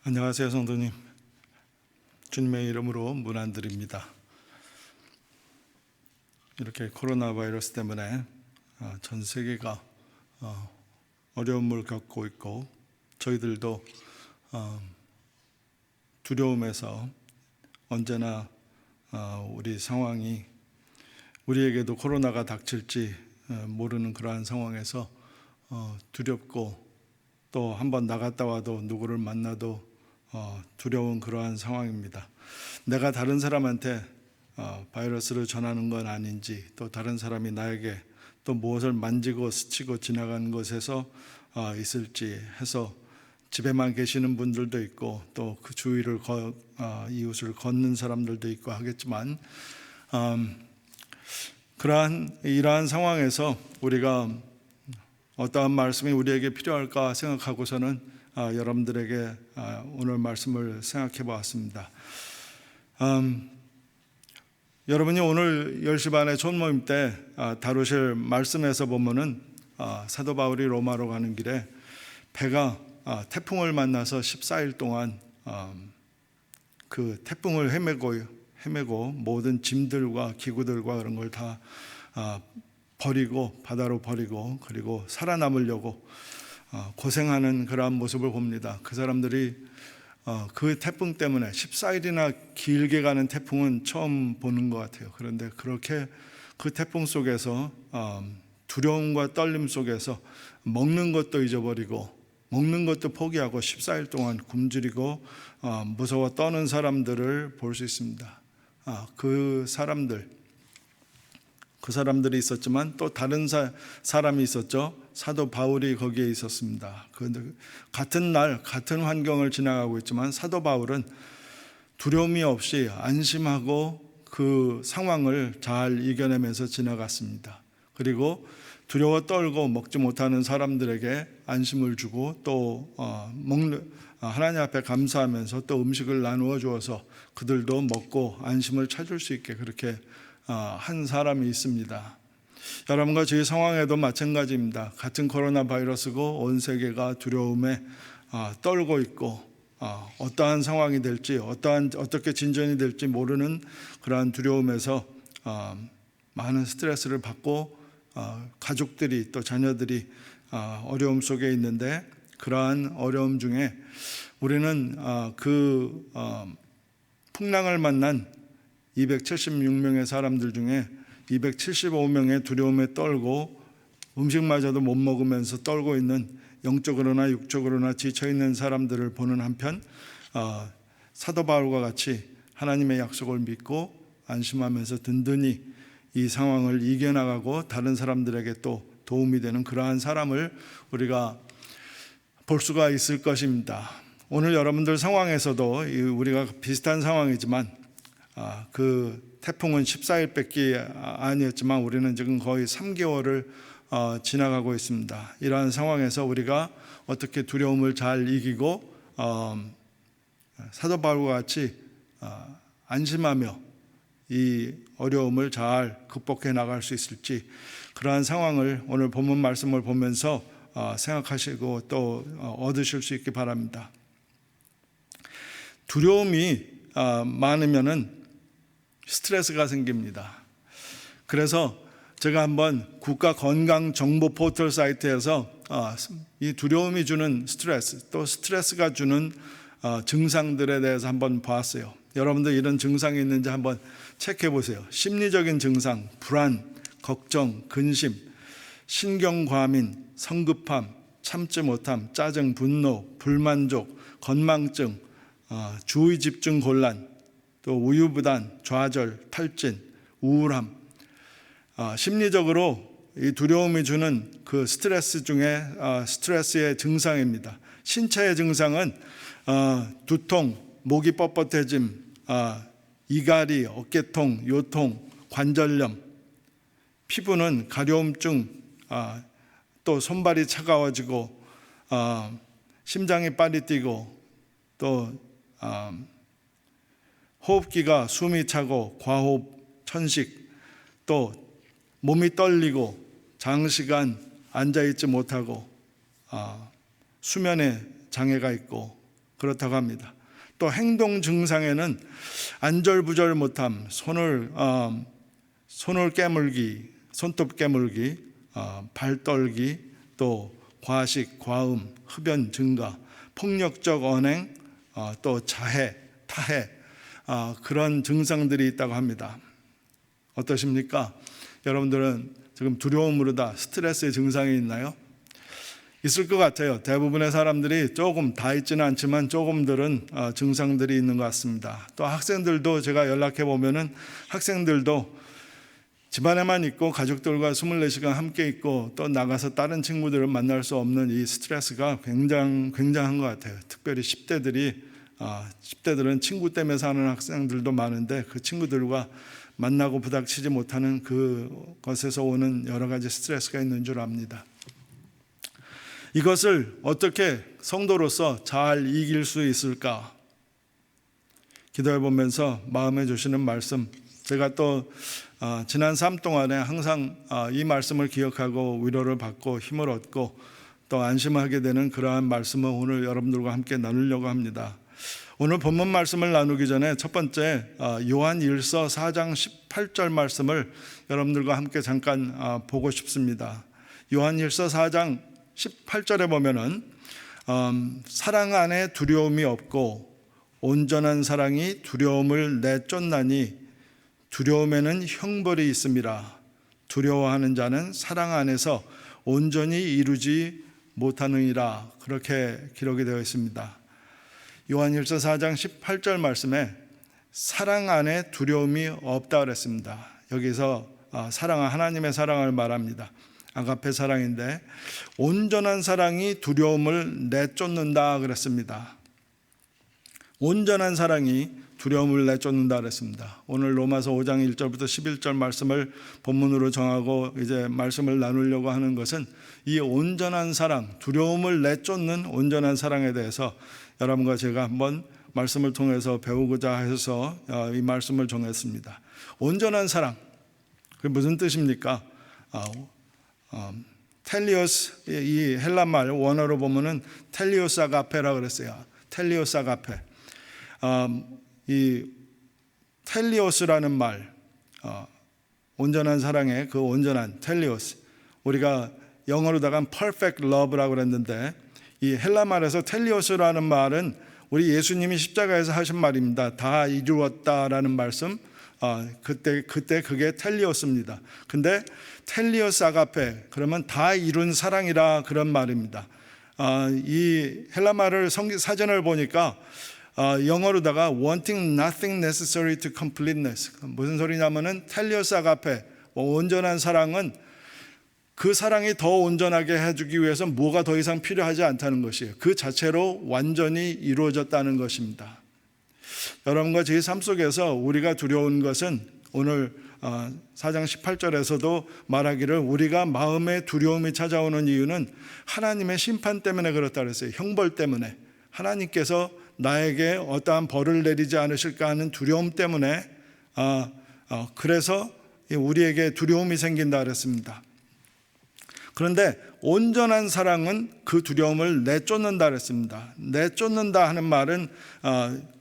안녕하세요, 성도님. 주님의 이름으로 문안드립니다. 이렇게 코로나 바이러스 때문에 전 세계가 어려움을 겪고 있고 저희들도 두려움에서 언제나 우리 상황이 우리에게도 코로나가 닥칠지 모르는 그러한 상황에서 두렵고 또 한번 나갔다 와도 누구를 만나도 두려운 그러한 상황입니다. 내가 다른 사람한테 바이러스를 전하는 건 아닌지, 또 다른 사람이 나에게 또 무엇을 만지고 스치고 지나간 곳에서 있을지 해서 집에만 계시는 분들도 있고 또 그 주위를 이웃을 걷는 사람들도 있고 하겠지만 이러한 상황에서 우리가 어떠한 말씀이 우리에게 필요할까 생각하고서는 여러분들에게 오늘 말씀을 생각해 보았습니다. 여러분이 오늘 10시 반에 총모임 때 다루실 말씀에서 보면은 사도 바울이 로마로 가는 길에 배가 태풍을 만나서 14일 동안 그 태풍을 헤매고 모든 짐들과 기구들과 그런 걸 다 버리고 바다로 버리고 그리고 살아남으려고 고생하는 그러한 모습을 봅니다. 그 사람들이 그 태풍 때문에 14일이나 길게 가는 태풍은 처음 보는 것 같아요. 그런데 그렇게 그 태풍 속에서 두려움과 떨림 속에서 먹는 것도 잊어버리고 먹는 것도 포기하고 14일 동안 굶주리고 무서워 떠는 사람들을 볼 수 있습니다. 그 사람들이 있었지만 또 다른 사람이 있었죠. 사도 바울이 거기에 있었습니다. 같은 날 같은 환경을 지나가고 있지만 사도 바울은 두려움이 없이 안심하고 그 상황을 잘 이겨내면서 지나갔습니다. 그리고 두려워 떨고 먹지 못하는 사람들에게 안심을 주고 또 하나님 앞에 감사하면서 또 음식을 나누어 주어서 그들도 먹고 안심을 찾을 수 있게 그렇게 한 사람이 있습니다. 여러분과 저희 상황에도 마찬가지입니다. 같은 코로나 바이러스고 온 세계가 두려움에 떨고 있고 어떠한 상황이 될지 어떻게 진전이 될지 모르는 그러한 두려움에서 많은 스트레스를 받고 가족들이 또 자녀들이 어려움 속에 있는데 그러한 어려움 중에 우리는 그 풍랑을 만난 276명의 사람들 중에 275명의 두려움에 떨고 음식마저도 못 먹으면서 떨고 있는 영적으로나 육적으로나 지쳐있는 사람들을 보는 한편 사도 바울과 같이 하나님의 약속을 믿고 안심하면서 든든히 이 상황을 이겨나가고 다른 사람들에게 또 도움이 되는 그러한 사람을 우리가 볼 수가 있을 것입니다. 오늘 여러분들 상황에서도 우리가 비슷한 상황이지만 그 태풍은 14일밖에 아니었지만 우리는 지금 거의 3개월을 지나가고 있습니다. 이러한 상황에서 우리가 어떻게 두려움을 잘 이기고 사도 바울과 같이 안심하며 이 어려움을 잘 극복해 나갈 수 있을지 그러한 상황을 오늘 본문 말씀을 보면서 생각하시고 또 얻으실 수 있기 바랍니다. 두려움이 많으면은 스트레스가 생깁니다. 그래서 제가 한번 국가 건강 정보 포털 사이트에서 이 두려움이 주는 스트레스 또 스트레스가 주는 증상들에 대해서 한번 보았어요. 여러분들 이런 증상이 있는지 한번 체크해 보세요. 심리적인 증상, 불안, 걱정, 근심, 신경과민, 성급함, 참지 못함, 짜증, 분노, 불만족, 건망증, 주의 집중 곤란, 또 우유부단, 좌절, 탈진, 우울함. 심리적으로 이 두려움이 주는 그 스트레스 중에 스트레스의 증상입니다. 신체의 증상은 두통, 목이 뻣뻣해짐, 이갈이, 어깨통, 요통, 관절염, 피부는 가려움증, 또 손발이 차가워지고 심장이 빨리 뛰고 또 호흡기가 숨이 차고 과호흡, 천식, 또 몸이 떨리고 장시간 앉아있지 못하고 수면에 장애가 있고 그렇다고 합니다. 또 행동 증상에는 안절부절 못함, 손을 깨물기, 손톱 깨물기, 발 떨기, 또 과식, 과음, 흡연 증가, 폭력적 언행, 또 자해, 타해, 그런 증상들이 있다고 합니다. 어떠십니까? 여러분들은 지금 두려움으로 다 스트레스의 증상이 있나요? 있을 것 같아요. 대부분의 사람들이 조금, 다 있지는 않지만 조금들은 증상들이 있는 것 같습니다. 또 학생들도 제가 연락해 보면은 학생들도 집안에만 있고 가족들과 24시간 함께 있고 또 나가서 다른 친구들을 만날 수 없는 이 스트레스가 굉장한 것 같아요. 특별히 10대들은 친구 때문에 사는 학생들도 많은데 그 친구들과 만나고 부닥치지 못하는 그것에서 오는 여러 가지 스트레스가 있는 줄 압니다. 이것을 어떻게 성도로서 잘 이길 수 있을까? 기도해 보면서 마음에 주시는 말씀, 제가 또 지난 삶 동안에 항상 이 말씀을 기억하고 위로를 받고 힘을 얻고 또 안심하게 되는 그러한 말씀을 오늘 여러분들과 함께 나누려고 합니다. 오늘 본문 말씀을 나누기 전에 첫 번째 요한일서 4장 18절 말씀을 여러분들과 함께 잠깐 보고 싶습니다. 요한일서 4장 18절에 보면은 사랑 안에 두려움이 없고 온전한 사랑이 두려움을 내쫓나니 두려움에는 형벌이 있음이라. 두려워하는 자는 사랑 안에서 온전히 이루지 못하느니라. 그렇게 기록이 되어 있습니다. 요한일서 4장 18절 말씀에 사랑 안에 두려움이 없다 그랬습니다. 여기서 하나님의 사랑을 말합니다. 아가페 사랑인데 온전한 사랑이 두려움을 내쫓는다 그랬습니다. 온전한 사랑이 두려움을 내쫓는다 그랬습니다. 오늘 로마서 5장 1절부터 11절 말씀을 본문으로 정하고 이제 말씀을 나누려고 하는 것은 이 온전한 사랑, 두려움을 내쫓는 온전한 사랑에 대해서 여러분과 제가 한번 말씀을 통해서 배우고자 해서 이 말씀을 정했습니다. 온전한 사랑, 그게 무슨 뜻입니까? 텔리오스, 이 헬라말 원어로 보면은 텔리오스 아가페라 그랬어요. 텔리오스 아가페. 이 텔리오스라는 말, 온전한 사랑의 그 온전한 텔리오스, 우리가 영어로다가 perfect love라고 그랬는데 이 헬라말에서 텔리오스라는 말은 우리 예수님이 십자가에서 하신 말입니다. 다 이루었다라는 말씀, 그때 그게 텔리오스입니다. 근데 텔리오스 아가페, 그러면 다 이룬 사랑이라 그런 말입니다. 이 헬라말을 사전을 보니까 영어로다가 wanting nothing necessary to completeness, 무슨 소리냐면은 텔리오스 아가페, 온전한 사랑은 그 사랑이 더 온전하게 해주기 위해서 뭐가 더 이상 필요하지 않다는 것이에요. 그 자체로 완전히 이루어졌다는 것입니다. 여러분과 제 삶 속에서 우리가 두려운 것은 오늘 4장 18절에서도 말하기를 우리가 마음에 두려움이 찾아오는 이유는 하나님의 심판 때문에 그렇다 그랬어요. 형벌 때문에, 하나님께서 나에게 어떠한 벌을 내리지 않으실까 하는 두려움 때문에 그래서 우리에게 두려움이 생긴다 그랬습니다. 그런데 온전한 사랑은 그 두려움을 내쫓는다 그랬습니다. 내쫓는다 하는 말은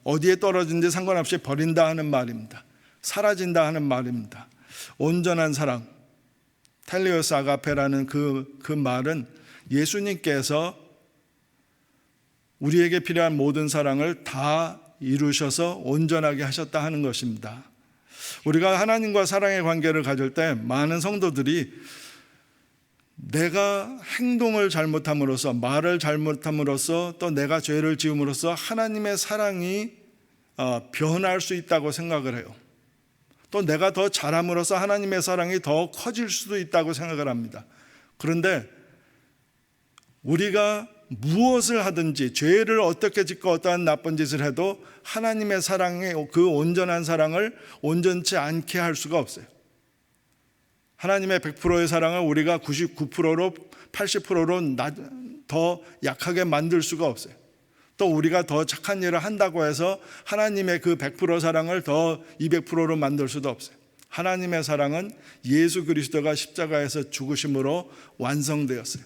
어디에 떨어진지 상관없이 버린다 하는 말입니다. 사라진다 하는 말입니다. 온전한 사랑, 텔리오스 아가페라는 그 말은 예수님께서 우리에게 필요한 모든 사랑을 다 이루셔서 온전하게 하셨다 하는 것입니다. 우리가 하나님과 사랑의 관계를 가질 때 많은 성도들이 내가 행동을 잘못함으로써, 말을 잘못함으로써, 또 내가 죄를 지음으로써 하나님의 사랑이 변할 수 있다고 생각을 해요. 또 내가 더 잘함으로써 하나님의 사랑이 더 커질 수도 있다고 생각을 합니다. 그런데 우리가 무엇을 하든지, 죄를 어떻게 짓고 어떠한 나쁜 짓을 해도 하나님의 사랑의 그 온전한 사랑을 온전치 않게 할 수가 없어요. 하나님의 100%의 사랑을 우리가 99%로 80%로 더 약하게 만들 수가 없어요. 또 우리가 더 착한 일을 한다고 해서 하나님의 그 100% 사랑을 더 200%로 만들 수도 없어요. 하나님의 사랑은 예수 그리스도가 십자가에서 죽으심으로 완성되었어요.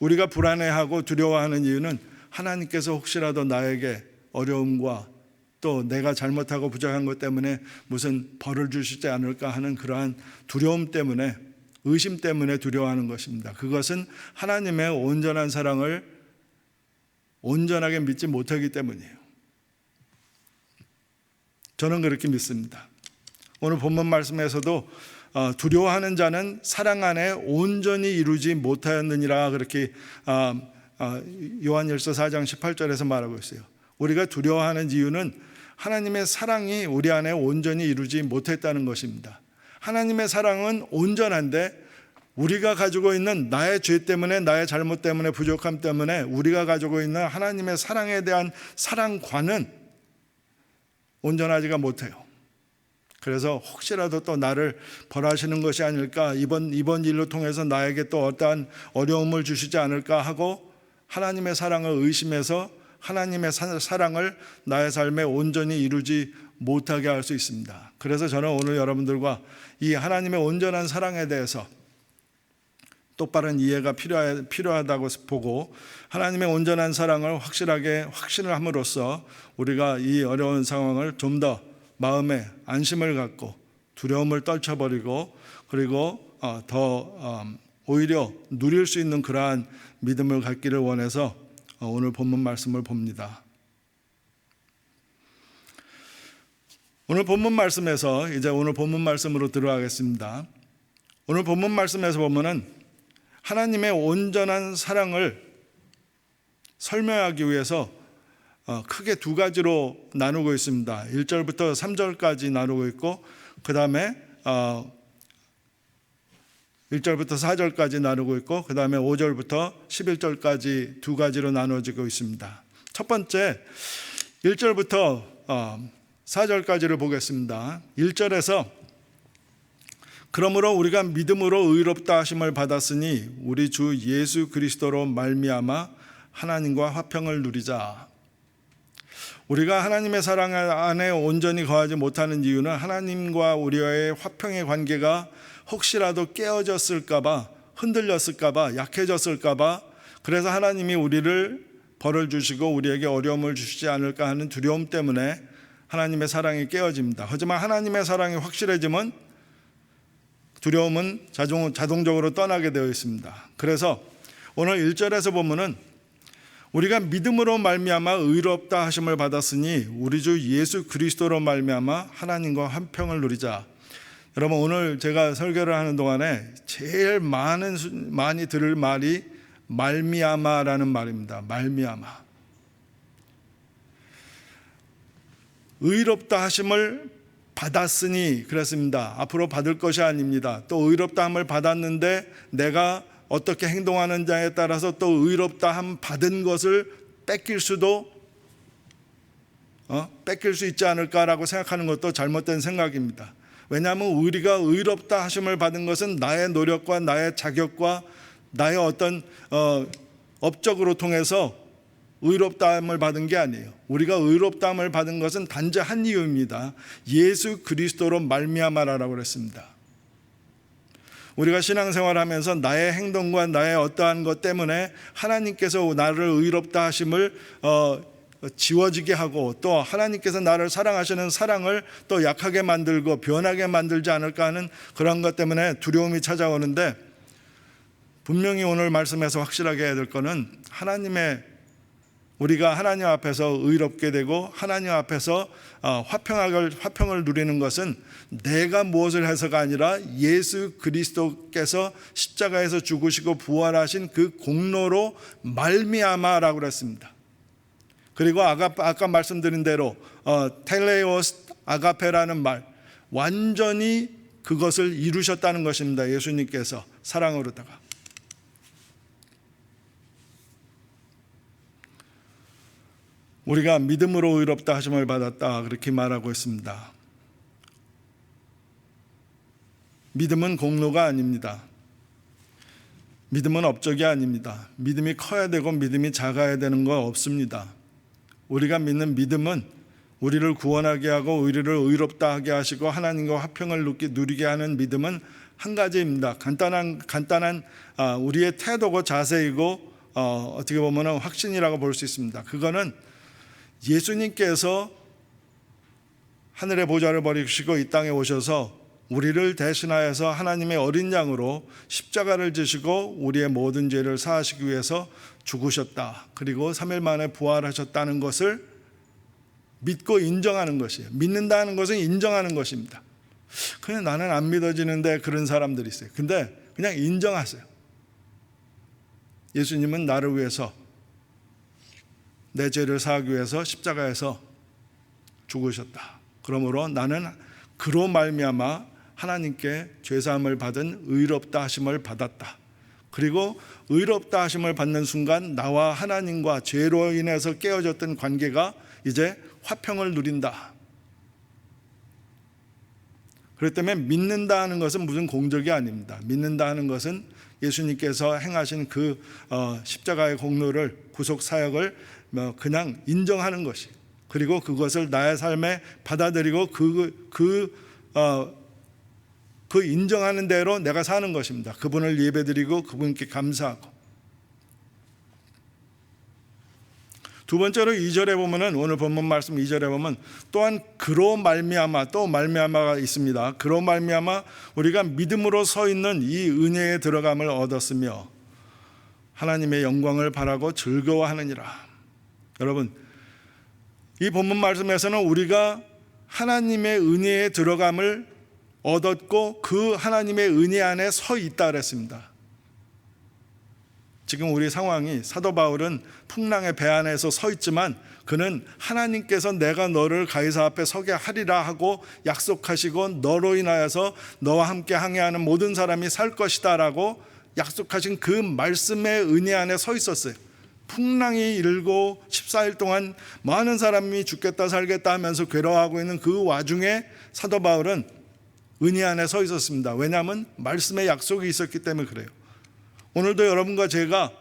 우리가 불안해하고 두려워하는 이유는 하나님께서 혹시라도 나에게 어려움과 또 내가 잘못하고 부족한 것 때문에 무슨 벌을 주시지 않을까 하는 그러한 두려움 때문에, 의심 때문에 두려워하는 것입니다. 그것은 하나님의 온전한 사랑을 온전하게 믿지 못하기 때문이에요. 저는 그렇게 믿습니다. 오늘 본문 말씀에서도 두려워하는 자는 사랑 안에 온전히 이루지 못하였느니라, 그렇게 요한일서 4장 18절에서 말하고 있어요. 우리가 두려워하는 이유는 하나님의 사랑이 우리 안에 온전히 이루지 못했다는 것입니다. 하나님의 사랑은 온전한데 우리가 가지고 있는 나의 죄 때문에, 나의 잘못 때문에, 부족함 때문에 우리가 가지고 있는 하나님의 사랑에 대한 사랑관은 온전하지가 못해요. 그래서 혹시라도 또 나를 벌하시는 것이 아닐까, 이번 일로 통해서 나에게 또 어떠한 어려움을 주시지 않을까 하고 하나님의 사랑을 의심해서 하나님의 사랑을 나의 삶에 온전히 이루지 못하게 할 수 있습니다. 그래서 저는 오늘 여러분들과 이 하나님의 온전한 사랑에 대해서 똑바른 이해가 필요하다고 보고, 하나님의 온전한 사랑을 확신을 함으로써 우리가 이 어려운 상황을 좀 더 마음에 안심을 갖고 두려움을 떨쳐버리고, 그리고 오히려 누릴 수 있는 그러한 믿음을 갖기를 원해서 오늘 본문 말씀을 봅니다. 오늘 본문 말씀에서 이제 오늘 본문 말씀으로 들어가겠습니다. 오늘 본문 말씀에서 보면은 하나님의 온전한 사랑을 설명하기 위해서 크게 두 가지로 나누고 있습니다. 1절부터 3절까지 나누고 있고, 그 다음에 1절부터 4절까지 나누고 있고, 그 다음에 5절부터 11절까지 두 가지로 나눠지고 있습니다. 첫 번째 1절부터 4절까지를 보겠습니다. 1절에서 그러므로 우리가 믿음으로 의롭다 하심을 받았으니 우리 주 예수 그리스도로 말미암아 하나님과 화평을 누리자. 우리가 하나님의 사랑 안에 온전히 거하지 못하는 이유는 하나님과 우리와의 화평의 관계가 혹시라도 깨어졌을까봐, 흔들렸을까봐, 약해졌을까봐, 그래서 하나님이 우리를 벌을 주시고 우리에게 어려움을 주시지 않을까 하는 두려움 때문에 하나님의 사랑이 깨어집니다. 하지만 하나님의 사랑이 확실해지면 두려움은 자동적으로 떠나게 되어 있습니다. 그래서 오늘 1절에서 보면은 우리가 믿음으로 말미암아 의롭다 하심을 받았으니 우리 주 예수 그리스도로 말미암아 하나님과 화평을 누리자. 여러분, 오늘 제가 설교를 하는 동안에 제일 많이 들을 말이 말미암아라는 말입니다. 말미암아. 의롭다 하심을 받았으니 그랬습니다. 앞으로 받을 것이 아닙니다. 또 의롭다함을 받았는데 내가 어떻게 행동하는 자에 따라서 또 의롭다함 받은 것을 뺏길 수 있지 않을까라고 생각하는 것도 잘못된 생각입니다. 왜냐하면 우리가 의롭다 하심을 받은 것은 나의 노력과 나의 자격과 나의 어떤 업적으로 통해서 의롭다함을 받은 게 아니에요. 우리가 의롭다함을 받은 것은 단지 한 이유입니다. 예수 그리스도로 말미암아라고 그랬습니다. 우리가 신앙생활하면서 나의 행동과 나의 어떠한 것 때문에 하나님께서 나를 의롭다 하심을 지워지게 하고, 또 하나님께서 나를 사랑하시는 사랑을 또 약하게 만들고 변하게 만들지 않을까 하는 그런 것 때문에 두려움이 찾아오는데, 분명히 오늘 말씀에서 확실하게 해야 될 것은 우리가 하나님 앞에서 의롭게 되고 하나님 앞에서 화평을 누리는 것은 내가 무엇을 해서가 아니라 예수 그리스도께서 십자가에서 죽으시고 부활하신 그 공로로 말미암아라고 그랬습니다. 그리고 아까 말씀드린 대로 텔레오스 아가페라는 말, 완전히 그것을 이루셨다는 것입니다. 예수님께서 사랑으로다가. 우리가 믿음으로 의롭다 하심을 받았다, 그렇게 말하고 있습니다. 믿음은 공로가 아닙니다. 믿음은 업적이 아닙니다. 믿음이 커야 되고 믿음이 작아야 되는 거 없습니다. 우리가 믿는 믿음은 우리를 구원하게 하고 우리를 의롭다 하게 하시고 하나님과 화평을 누리게 하는 믿음은 한 가지입니다. 간단한 우리의 태도고 자세이고 어떻게 보면 확신이라고 볼 수 있습니다. 그거는 예수님께서 하늘의 보좌를 버리시고 이 땅에 오셔서 우리를 대신하여서 하나님의 어린 양으로 십자가를 지시고 우리의 모든 죄를 사하시기 위해서 죽으셨다. 그리고 3일 만에 부활하셨다는 것을 믿고 인정하는 것이에요. 믿는다는 것은 인정하는 것입니다. 그냥 나는 안 믿어지는데 그런 사람들이 있어요. 근데 그냥 인정하세요. 예수님은 나를 위해서, 내 죄를 사하기 위해서 십자가에서 죽으셨다. 그러므로 나는 그로 말미암아 하나님께 죄사함을 받은 의롭다 하심을 받았다. 그리고 의롭다 하심을 받는 순간 나와 하나님과 죄로 인해서 깨어졌던 관계가 이제 화평을 누린다. 그렇기 때문에 믿는다 하는 것은 무슨 공적이 아닙니다. 믿는다 하는 것은 예수님께서 행하신 그 십자가의 공로를, 구속 사역을 그냥 인정하는 것이, 그리고 그것을 나의 삶에 받아들이고 그 인정하는 대로 내가 사는 것입니다. 그분을 예배드리고 그분께 감사하고. 두 번째로 2절에 보면은, 오늘 본문 말씀 2절에 보면 또한 그로 말미암아, 또 말미암아가 있습니다. 그로 말미암아 우리가 믿음으로 서 있는 이 은혜에 들어감을 얻었으며 하나님의 영광을 바라고 즐거워하느니라. 여러분, 이 본문 말씀에서는 우리가 하나님의 은혜에 들어감을 얻었고 그 하나님의 은혜 안에 서 있다 그랬습니다. 지금 우리 상황이, 사도 바울은 풍랑의 배 안에서 서 있지만 그는 하나님께서 내가 너를 가이사 앞에 서게 하리라 하고 약속하시고 너로 인하여서 너와 함께 항해하는 모든 사람이 살 것이다 라고 약속하신 그 말씀의 은혜 안에 서 있었어요. 풍랑이 일고 14일 동안 많은 사람이 죽겠다 살겠다 하면서 괴로워하고 있는 그 와중에 사도 바울은 은혜 안에 서 있었습니다. 왜냐하면 말씀의 약속이 있었기 때문에 그래요. 오늘도 여러분과 제가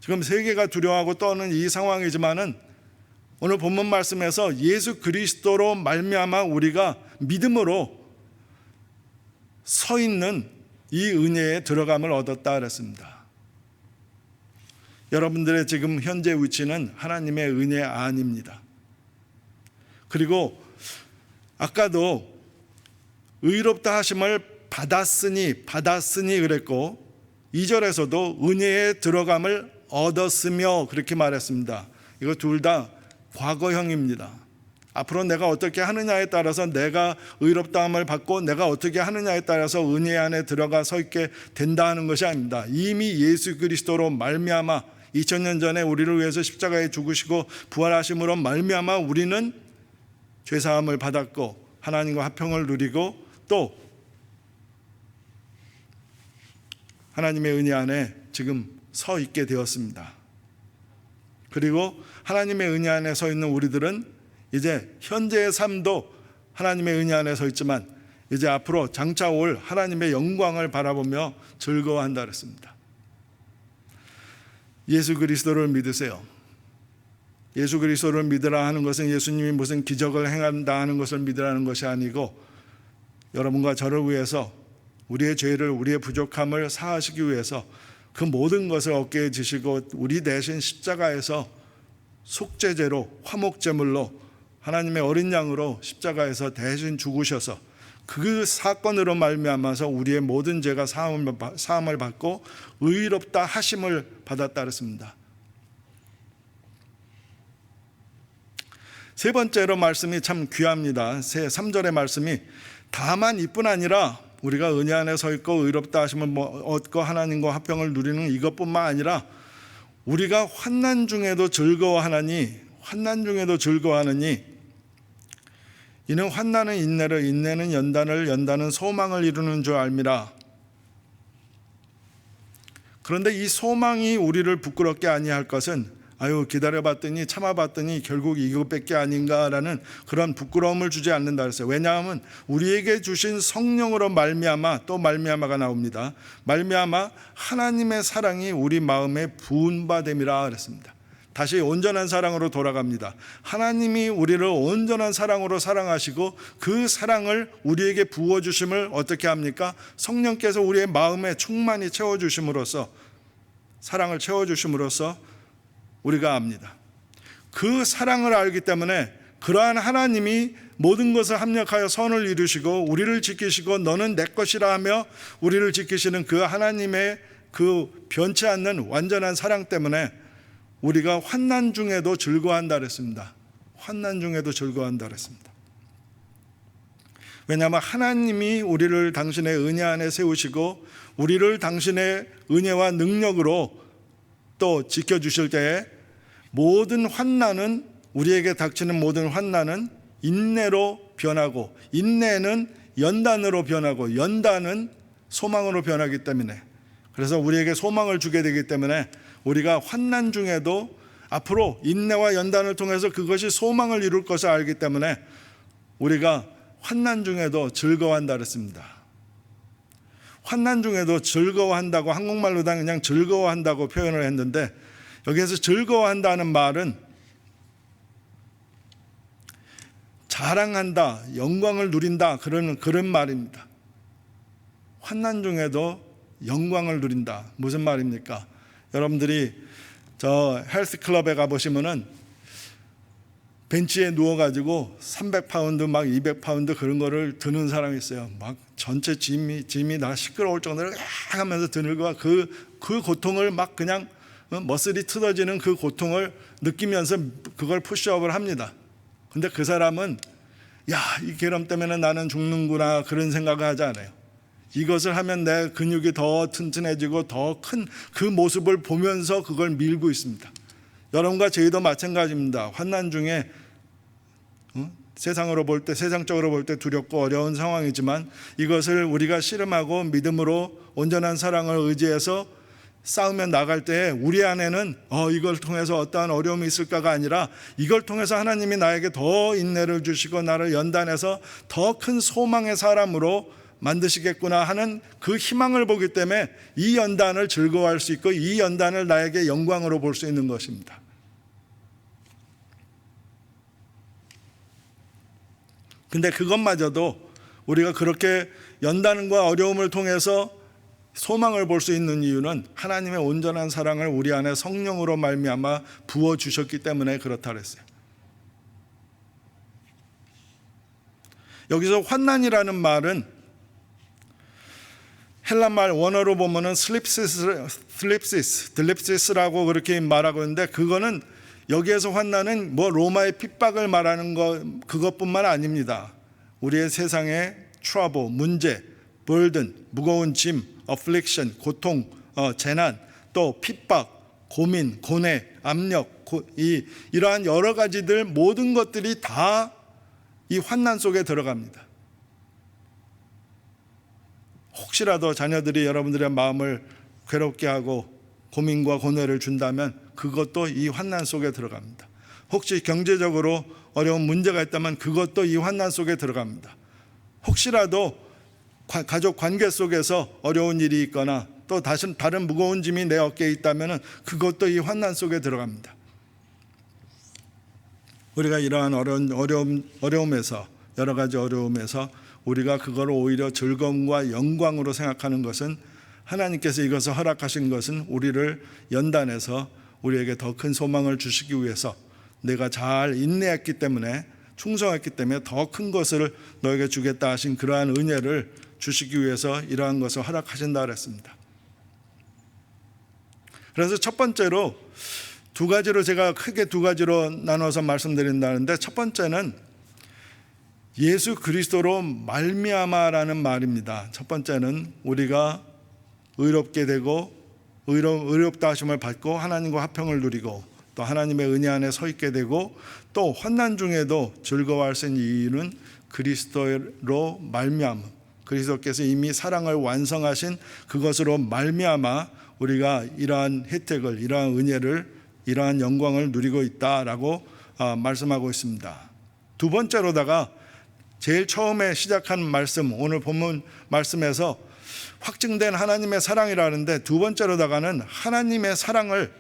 지금 세계가 두려워하고 떠는 이 상황이지만은 오늘 본문 말씀에서 예수 그리스도로 말미암아 우리가 믿음으로 서 있는 이 은혜에 들어감을 얻었다 그랬습니다. 여러분들의 지금 현재 위치는 하나님의 은혜 안입니다. 그리고 아까도 의롭다 하심을 받았으니 그랬고 2절에서도 은혜에 들어감을 얻었으며 그렇게 말했습니다. 이거 둘 다 과거형입니다. 앞으로 내가 어떻게 하느냐에 따라서 내가 의롭다함을 받고 내가 어떻게 하느냐에 따라서 은혜 안에 들어가 서 있게 된다는 것이 아닙니다. 이미 예수 그리스도로 말미암아 2000년 전에 우리를 위해서 십자가에 죽으시고 부활하심으로 말미암아 우리는 죄사함을 받았고 하나님과 화평을 누리고 또 하나님의 은혜 안에 지금 서 있게 되었습니다. 그리고 하나님의 은혜 안에 서 있는 우리들은 이제 현재의 삶도 하나님의 은혜 안에 서 있지만 이제 앞으로 장차 올 하나님의 영광을 바라보며 즐거워한다 그랬습니다. 예수 그리스도를 믿으세요. 예수 그리스도를 믿으라 하는 것은 예수님이 무슨 기적을 행한다 하는 것을 믿으라는 것이 아니고 여러분과 저를 위해서 우리의 죄를, 우리의 부족함을 사하시기 위해서 그 모든 것을 어깨에 지시고 우리 대신 십자가에서 속죄제로, 화목제물로 하나님의 어린 양으로 십자가에서 대신 죽으셔서 그 사건으로 말미암아서 우리의 모든 죄가 사함을 받고 의롭다 하심을 받았다 그랬습니다. 세 번째로 말씀이 참 귀합니다. 3절의 말씀이 다만 이뿐 아니라 우리가 은혜 안에 서 있고 의롭다 하심을 얻고 하나님과 화평을 누리는 이것뿐만 아니라 우리가 환난 중에도 즐거워하느니 이는 환난은 인내를, 인내는 연단을, 연단은 소망을 이루는 줄 알미라. 그런데 이 소망이 우리를 부끄럽게 아니할 것은 기다려봤더니 참아봤더니 결국 이것밖에 아닌가라는 그런 부끄러움을 주지 않는다 그랬어요. 왜냐하면 우리에게 주신 성령으로 말미암아, 또 말미암아가 나옵니다. 말미암아 하나님의 사랑이 우리 마음에 부은 바 됨이라 그랬습니다. 다시 온전한 사랑으로 돌아갑니다. 하나님이 우리를 온전한 사랑으로 사랑하시고 그 사랑을 우리에게 부어주심을 어떻게 합니까? 성령께서 우리의 마음에 충만히 채워주심으로써 사랑을 채워주심으로써 우리가 압니다. 그 사랑을 알기 때문에 그러한 하나님이 모든 것을 합력하여 선을 이루시고 우리를 지키시고 너는 내 것이라 하며 우리를 지키시는 그 하나님의 그 변치 않는 완전한 사랑 때문에 우리가 환난 중에도 즐거워한다 그랬습니다. 환난 중에도 즐거워한다 그랬습니다. 왜냐하면 하나님이 우리를 당신의 은혜 안에 세우시고 우리를 당신의 은혜와 능력으로 또 지켜주실 때에 모든 환난은, 우리에게 닥치는 모든 환난은 인내로 변하고, 인내는 연단으로 변하고, 연단은 소망으로 변하기 때문에, 그래서 우리에게 소망을 주게 되기 때문에 우리가 환난 중에도 앞으로 인내와 연단을 통해서 그것이 소망을 이룰 것을 알기 때문에 우리가 환난 중에도 즐거워한다 그랬습니다. 환난 중에도 즐거워한다고, 한국말로 그냥 즐거워한다고 표현을 했는데, 여기에서 즐거워한다는 말은 자랑한다, 영광을 누린다, 그런 말입니다. 환난 중에도 영광을 누린다. 무슨 말입니까? 여러분들이 저 헬스클럽에 가보시면은 벤치에 누워가지고 300파운드 막 200파운드 그런 거를 드는 사람이 있어요. 막 전체 짐이 나 시끄러울 정도로 하면서 드는 거, 그 고통을 막 그냥 머슬이 틀어지는 그 고통을 느끼면서 그걸 푸시업을 합니다. 근데 그 사람은 이 괴럼 때문에 나는 죽는구나 그런 생각을 하지 않아요. 이것을 하면 내 근육이 더 튼튼해지고 더 큰 그 모습을 보면서 그걸 밀고 있습니다. 여러분과 저희도 마찬가지입니다. 환난 중에 세상적으로 볼 때 두렵고 어려운 상황이지만 이것을 우리가 씨름하고 믿음으로 온전한 사랑을 의지해서 싸우며 나갈 때 우리 안에는 이걸 통해서 어떠한 어려움이 있을까가 아니라 이걸 통해서 하나님이 나에게 더 인내를 주시고 나를 연단해서 더 큰 소망의 사람으로 만드시겠구나 하는 그 희망을 보기 때문에 이 연단을 즐거워할 수 있고 이 연단을 나에게 영광으로 볼 수 있는 것입니다. 근데 그것마저도 우리가 그렇게 연단과 어려움을 통해서 소망을 볼 수 있는 이유는 하나님의 온전한 사랑을 우리 안에 성령으로 말미암아 부어주셨기 때문에 그렇다 그랬어요. 여기서 환난이라는 말은 헬라말 원어로 보면은 슬립시스라고 그렇게 말하고 있는데, 그거는 여기에서 환난은 로마의 핍박을 말하는 그것뿐만 아닙니다. 우리의 세상의 트러블, 문제, burden, 무거운 짐, affliction, 고통, 재난, 또 핍박, 고민, 고뇌, 압력, 이러한 여러 가지들 모든 것들이 다 이 환난 속에 들어갑니다. 혹시라도 자녀들이 여러분들의 마음을 괴롭게 하고 고민과 고뇌를 준다면 그것도 이 환난 속에 들어갑니다. 혹시 경제적으로 어려운 문제가 있다면 그것도 이 환난 속에 들어갑니다. 혹시라도 가족 관계 속에서 어려운 일이 있거나 또 다른 무거운 짐이 내 어깨에 있다면 그것도 이 환난 속에 들어갑니다. 우리가 이러한 어려움에서, 여러 가지 어려움에서 우리가 그걸 오히려 즐거움과 영광으로 생각하는 것은, 하나님께서 이것을 허락하신 것은 우리를 연단해서 우리에게 더 큰 소망을 주시기 위해서, 내가 잘 인내했기 때문에, 충성했기 때문에 더 큰 것을 너에게 주겠다 하신 그러한 은혜를 주시기 위해서 이러한 것을 허락하신다 그랬습니다. 그래서 첫 번째로 제가 크게 두 가지로 나눠서 말씀드린다는데, 첫 번째는 예수 그리스도로 말미암아라는 말입니다. 첫 번째는 우리가 의롭게 되고 의롭다 하심을 받고 하나님과 화평을 누리고 또 하나님의 은혜 안에 서 있게 되고, 또 환난 중에도 즐거워할 수 있는 이유는 그리스도로 말미암음, 그리스도께서 이미 사랑을 완성하신 그것으로 말미암아 우리가 이러한 혜택을, 이러한 은혜를, 이러한 영광을 누리고 있다라고 말씀하고 있습니다. 두 번째로다가 제일 처음에 시작한 말씀, 오늘 본문 말씀에서 확증된 하나님의 사랑이라는데, 두 번째로다가는 하나님의 사랑을,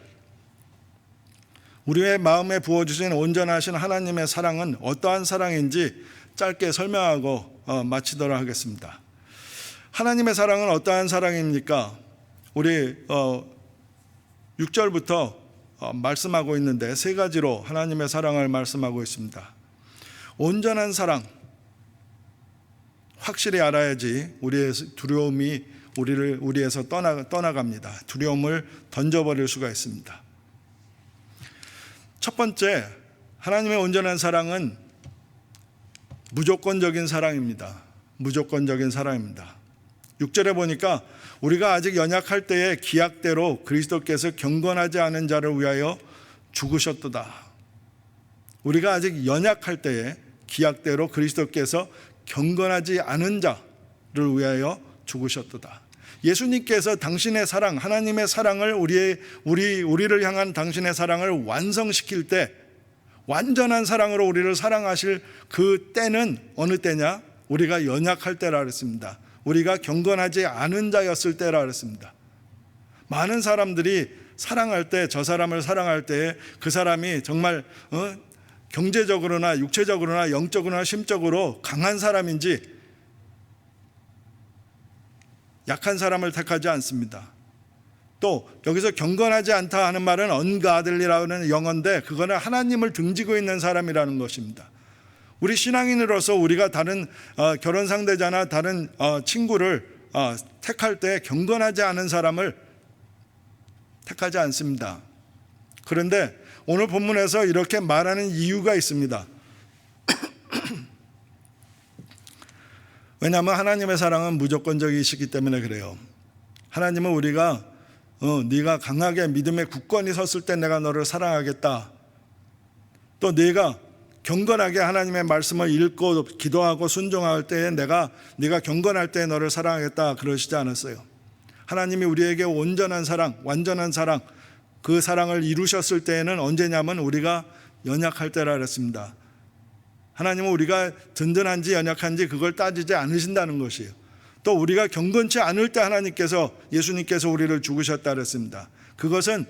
우리의 마음에 부어주신 온전하신 하나님의 사랑은 어떠한 사랑인지 짧게 설명하고 마치도록 하겠습니다. 하나님의 사랑은 어떠한 사랑입니까? 우리 6절부터 말씀하고 있는데 세 가지로 하나님의 사랑을 말씀하고 있습니다. 온전한 사랑, 확실히 알아야지 우리의 두려움이 우리에서 떠나갑니다. 두려움을 던져버릴 수가 있습니다. 첫 번째, 하나님의 온전한 사랑은 무조건적인 사랑입니다. 무조건적인 사랑입니다. 6절에 보니까 우리가 아직 연약할 때에 기약대로 그리스도께서 경건하지 않은 자를 위하여 죽으셨도다. 우리가 아직 연약할 때에 기약대로 그리스도께서 경건하지 않은 자를 위하여 죽으셨도다. 예수님께서 당신의 사랑, 하나님의 사랑을 우리를 향한 당신의 사랑을 완성시킬 때, 완전한 사랑으로 우리를 사랑하실 그 때는 어느 때냐? 우리가 연약할 때라 그랬습니다. 우리가 경건하지 않은 자였을 때라 그랬습니다. 많은 사람들이 사랑할 때, 저 사람을 사랑할 때 그 사람이 정말 경제적으로나 육체적으로나 영적으로나 심적으로 강한 사람인지 약한 사람을 택하지 않습니다. 또 여기서 경건하지 않다 하는 말은 언가들이라는 영어인데 그거는 하나님을 등지고 있는 사람이라는 것입니다. 우리 신앙인으로서 우리가 다른 결혼 상대자나 다른 친구를 택할 때 경건하지 않은 사람을 택하지 않습니다. 그런데 오늘 본문에서 이렇게 말하는 이유가 있습니다. 왜냐하면 하나님의 사랑은 무조건적이시기 때문에 그래요. 하나님은 우리가 네가 강하게 믿음의 굳건히 섰을 때 내가 너를 사랑하겠다. 또 네가 경건하게 하나님의 말씀을 읽고 기도하고 순종할 때에 네가 경건할 때에 너를 사랑하겠다 그러시지 않았어요. 하나님이 우리에게 온전한 사랑, 완전한 사랑, 그 사랑을 이루셨을 때에는 언제냐면 우리가 연약할 때라 그랬습니다. 하나님은 우리가 든든한지 연약한지 그걸 따지지 않으신다는 것이에요. 또 우리가 경건치 않을 때 예수님께서 우리를 죽으셨다 그랬습니다. 그것은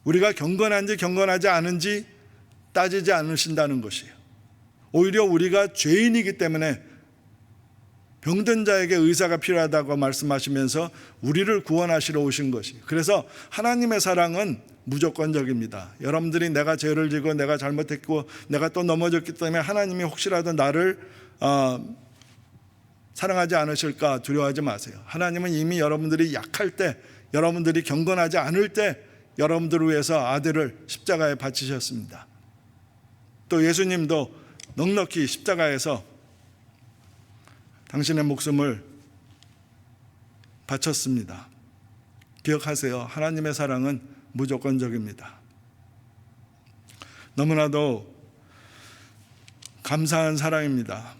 우리가 경건한지 경건하지 않은지 따지지 않으신다는 것이에요. 오히려 우리가 죄인이기 때문에 병든 자에게 의사가 필요하다고 말씀하시면서 우리를 구원하시러 오신 것이에요. 그래서 하나님의 사랑은 무조건적입니다. 여러분들이 내가 죄를 지고 내가 잘못했고 내가 또 넘어졌기 때문에 하나님이 혹시라도 나를 사랑하지 않으실까 두려워하지 마세요. 하나님은 이미 여러분들이 약할 때, 여러분들이 경건하지 않을 때 여러분들을 위해서 아들을 십자가에 바치셨습니다. 또 예수님도 넉넉히 십자가에서 당신의 목숨을 바쳤습니다. 기억하세요. 하나님의 사랑은 무조건적입니다. 너무나도 감사한 사랑입니다.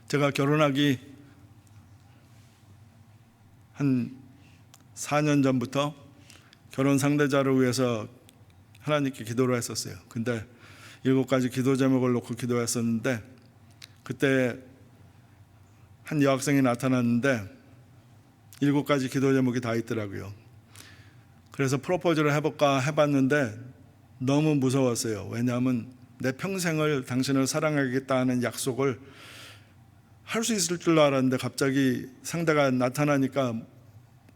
제가 결혼하기 한 4년 전부터 결혼 상대자를 위해서 하나님께 기도를 했었어요. 근데 7가지 기도 제목을 놓고 기도했었는데 그때 한 여학생이 나타났는데 7가지 기도 제목이 다 있더라고요. 그래서 프로포즈를 해볼까 해봤는데 너무 무서웠어요. 왜냐하면 내 평생을 당신을 사랑하겠다 하는 약속을 할 수 있을 줄 알았는데 갑자기 상대가 나타나니까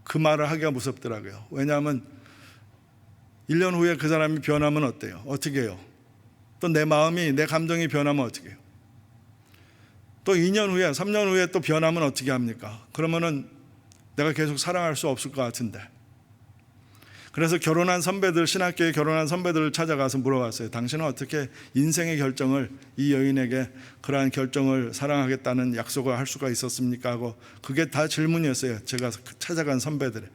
그 말을 하기가 무섭더라고요. 왜냐하면 1년 후에 그 사람이 변하면 어때요? 어떻게 해요? 또 내 마음이, 내 감정이 변하면 어떻게 해요? 또 2년 후에, 3년 후에 또 변하면 어떻게 합니까? 그러면은 내가 계속 사랑할 수 없을 것 같은데. 그래서 신학교에 결혼한 선배들을 찾아가서 물어봤어요. 당신은 어떻게 인생의 결정을, 이 여인에게 그러한 결정을 사랑하겠다는 약속을 할 수가 있었습니까? 하고 그게 다 질문이었어요. 제가 찾아간 선배들의.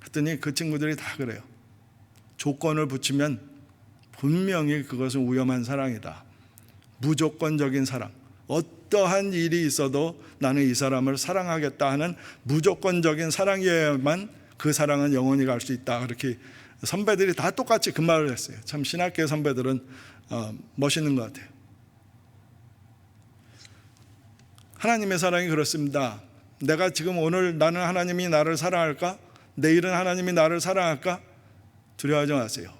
했더니 그 친구들이 다 그래요. 조건을 붙이면 분명히 그것은 위험한 사랑이다. 무조건적인 사랑. 어떠한 일이 있어도 나는 이 사람을 사랑하겠다 하는 무조건적인 사랑이어야만 그 사랑은 영원히 갈 수 있다. 그렇게 선배들이 다 똑같이 그 말을 했어요. 참 신학교 선배들은 멋있는 것 같아요. 하나님의 사랑이 그렇습니다. 내가 지금 오늘 나는 하나님이 나를 사랑할까? 내일은 하나님이 나를 사랑할까? 두려워하지 마세요.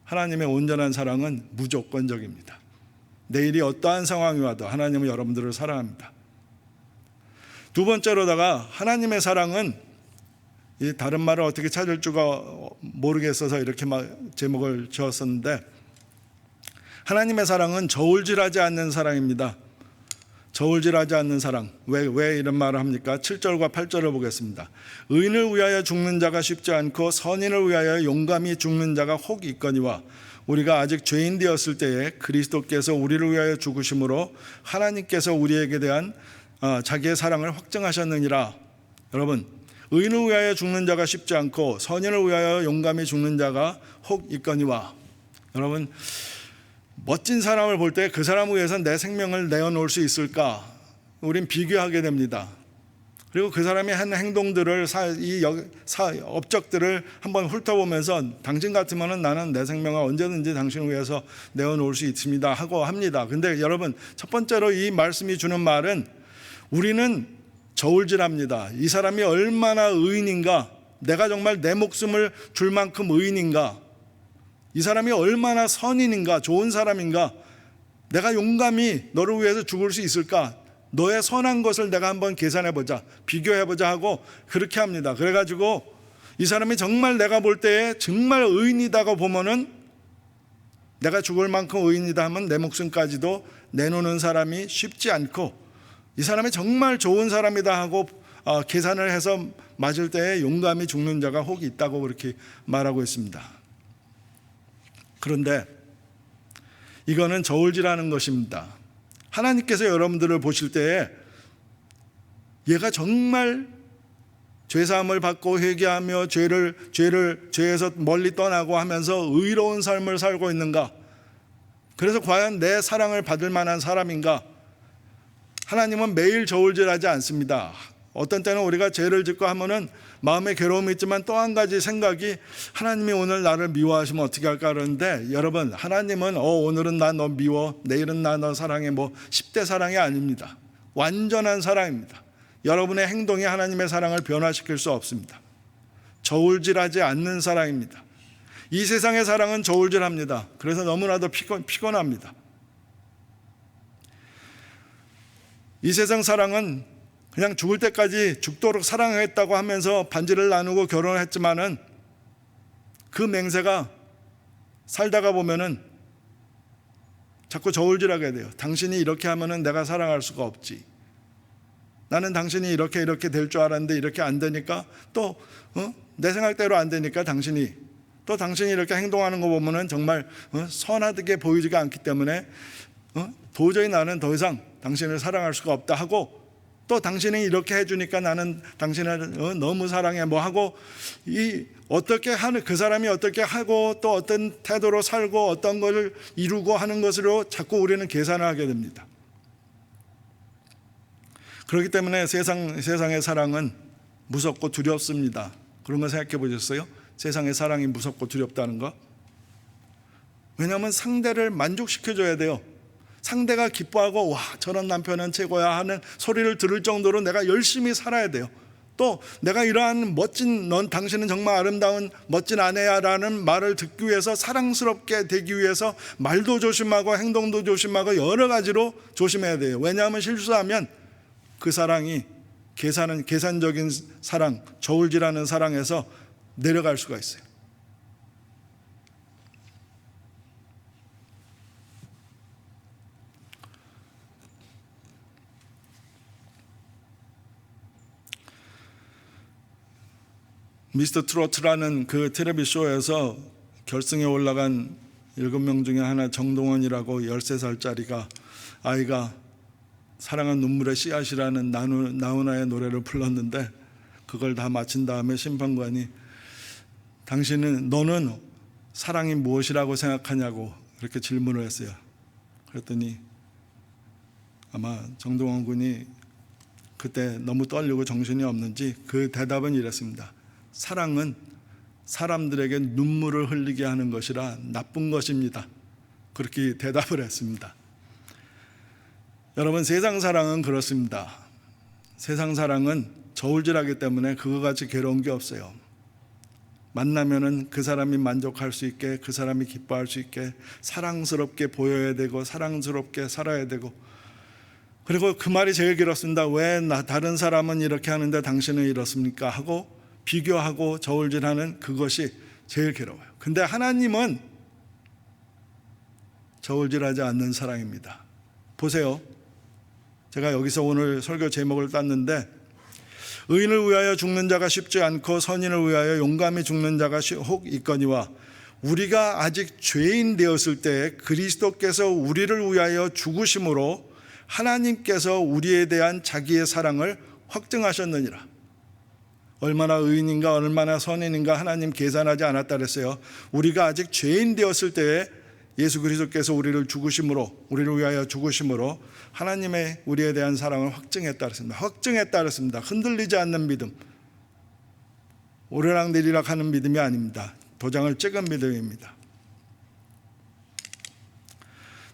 하나님의 온전한 사랑은 무조건적입니다. 내일이 어떠한 상황이 와도 하나님은 여러분들을 사랑합니다. 두 번째로다가 하나님의 사랑은, 이 다른 말을 어떻게 찾을 줄가 모르겠어서 이렇게 제목을 지었었는데, 하나님의 사랑은 저울질하지 않는 사랑입니다. 저울질하지 않는 사랑. 왜 이런 말을 합니까? 7절과 8절을 보겠습니다. 의인을 위하여 죽는 자가 쉽지 않고 선인을 위하여 용감히 죽는 자가 혹 있거니와 우리가 아직 죄인 되었을 때에 그리스도께서 우리를 위하여 죽으심으로 하나님께서 우리에게 대한 자기의 사랑을 확증하셨느니라. 여러분, 의인을 위하여 죽는 자가 쉽지 않고 선인을 위하여 용감히 죽는 자가 혹 있거니와. 여러분, 멋진 사람을 볼 때 그 사람을 위해서 내 생명을 내어놓을 수 있을까? 우린 비교하게 됩니다. 그리고 그 사람이 한 행동들을, 업적들을 한번 훑어보면서 당신 같으면 나는 내 생명을 언제든지 당신을 위해서 내어놓을 수 있습니다 하고 합니다. 근데 여러분, 첫 번째로 이 말씀이 주는 말은 우리는 저울질합니다. 이 사람이 얼마나 의인인가, 내가 정말 내 목숨을 줄 만큼 의인인가, 이 사람이 얼마나 선인인가, 좋은 사람인가, 내가 용감히 너를 위해서 죽을 수 있을까, 너의 선한 것을 내가 한번 계산해보자, 비교해보자 하고 그렇게 합니다. 그래가지고 이 사람이 정말 내가 볼 때에 정말 의인이다고 보면은, 내가 죽을 만큼 의인이다 하면 내 목숨까지도 내놓는 사람이 쉽지 않고, 이 사람이 정말 좋은 사람이다 하고 계산을 해서 맞을 때에 용감히 죽는 자가 혹 있다고 그렇게 말하고 있습니다. 그런데 이거는 저울질하는 것입니다. 하나님께서 여러분들을 보실 때에 얘가 정말 죄사함을 받고 회개하며 죄에서 멀리 떠나고 하면서 의로운 삶을 살고 있는가? 그래서 과연 내 사랑을 받을 만한 사람인가? 하나님은 매일 저울질하지 않습니다. 어떤 때는 우리가 죄를 짓고 하면은 마음에 괴로움이 있지만 또 한 가지 생각이, 하나님이 오늘 나를 미워하시면 어떻게 할까 그러는데, 여러분, 하나님은 오늘은 나 너 미워, 내일은 나 너 사랑해, 10대 사랑이 아닙니다. 완전한 사랑입니다. 여러분의 행동이 하나님의 사랑을 변화시킬 수 없습니다. 저울질하지 않는 사랑입니다. 이 세상의 사랑은 저울질합니다. 그래서 너무나도 피곤합니다. 이 세상 사랑은 그냥 죽을 때까지 죽도록 사랑했다고 하면서 반지를 나누고 결혼을 했지만은, 그 맹세가 살다가 보면은 자꾸 저울질하게 돼요. 당신이 이렇게 하면은 내가 사랑할 수가 없지. 나는 당신이 이렇게 될 줄 알았는데 이렇게 안 되니까, 또 내 생각대로 안 되니까 당신이 이렇게 행동하는 거 보면은 정말 선하게 보이지가 않기 때문에 도저히 나는 더 이상 당신을 사랑할 수가 없다 하고, 또 당신이 이렇게 해주니까 나는 당신을 너무 사랑해 하고, 어떻게 하는 그 사람이 어떻게 하고 또 어떤 태도로 살고 어떤 것을 이루고 하는 것으로 자꾸 우리는 계산을 하게 됩니다. 그렇기 때문에 세상의 사랑은 무섭고 두렵습니다. 그런 거 생각해 보셨어요? 세상의 사랑이 무섭고 두렵다는 거? 왜냐하면 상대를 만족시켜줘야 돼요. 상대가 기뻐하고 와, 저런 남편은 최고야 하는 소리를 들을 정도로 내가 열심히 살아야 돼요. 또 내가 이러한 멋진, 당신은 정말 아름다운 멋진 아내야 라는 말을 듣기 위해서, 사랑스럽게 되기 위해서 말도 조심하고 행동도 조심하고 여러 가지로 조심해야 돼요. 왜냐하면 실수하면 그 사랑이 계산적인 사랑, 저울질하는 사랑에서 내려갈 수가 있어요. 미스터 트로트라는 그 텔레비 쇼에서 결승에 올라간 7명 중에 하나, 정동원이라고 13살짜리가 아이가 사랑은 눈물의 씨앗이라는 나훈아의 노래를 불렀는데, 그걸 다 마친 다음에 심판관이 너는 사랑이 무엇이라고 생각하냐고 이렇게 질문을 했어요. 그랬더니 아마 정동원 군이 그때 너무 떨리고 정신이 없는지 그 대답은 이랬습니다. 사랑은 사람들에게 눈물을 흘리게 하는 것이라 나쁜 것입니다. 그렇게 대답을 했습니다. 여러분, 세상 사랑은 그렇습니다. 세상 사랑은 저울질하기 때문에 그거 같이 괴로운 게 없어요. 만나면은 그 사람이 만족할 수 있게, 그 사람이 기뻐할 수 있게 사랑스럽게 보여야 되고 사랑스럽게 살아야 되고, 그리고 그 말이 제일 길었습니다. 왜 다른 사람은 이렇게 하는데 당신은 이렇습니까? 하고 비교하고 저울질하는 그것이 제일 괴로워요. 근데 하나님은 저울질하지 않는 사랑입니다. 보세요. 제가 여기서 오늘 설교 제목을 땄는데, 의인을 위하여 죽는 자가 쉽지 않고 선인을 위하여 용감히 죽는 자가 혹 있거니와, 우리가 아직 죄인 되었을 때 그리스도께서 우리를 위하여 죽으심으로 하나님께서 우리에 대한 자기의 사랑을 확증하셨느니라. 얼마나 의인인가 얼마나 선인인가 하나님 계산하지 않았다 그랬어요. 우리가 아직 죄인 되었을 때에 예수 그리스도께서 우리를 위하여 죽으심으로 하나님의 우리에 대한 사랑을 확증했다 그랬습니다. 확증했다 그랬습니다. 흔들리지 않는 믿음, 오르락내리락 하는 믿음이 아닙니다. 도장을 찍은 믿음입니다.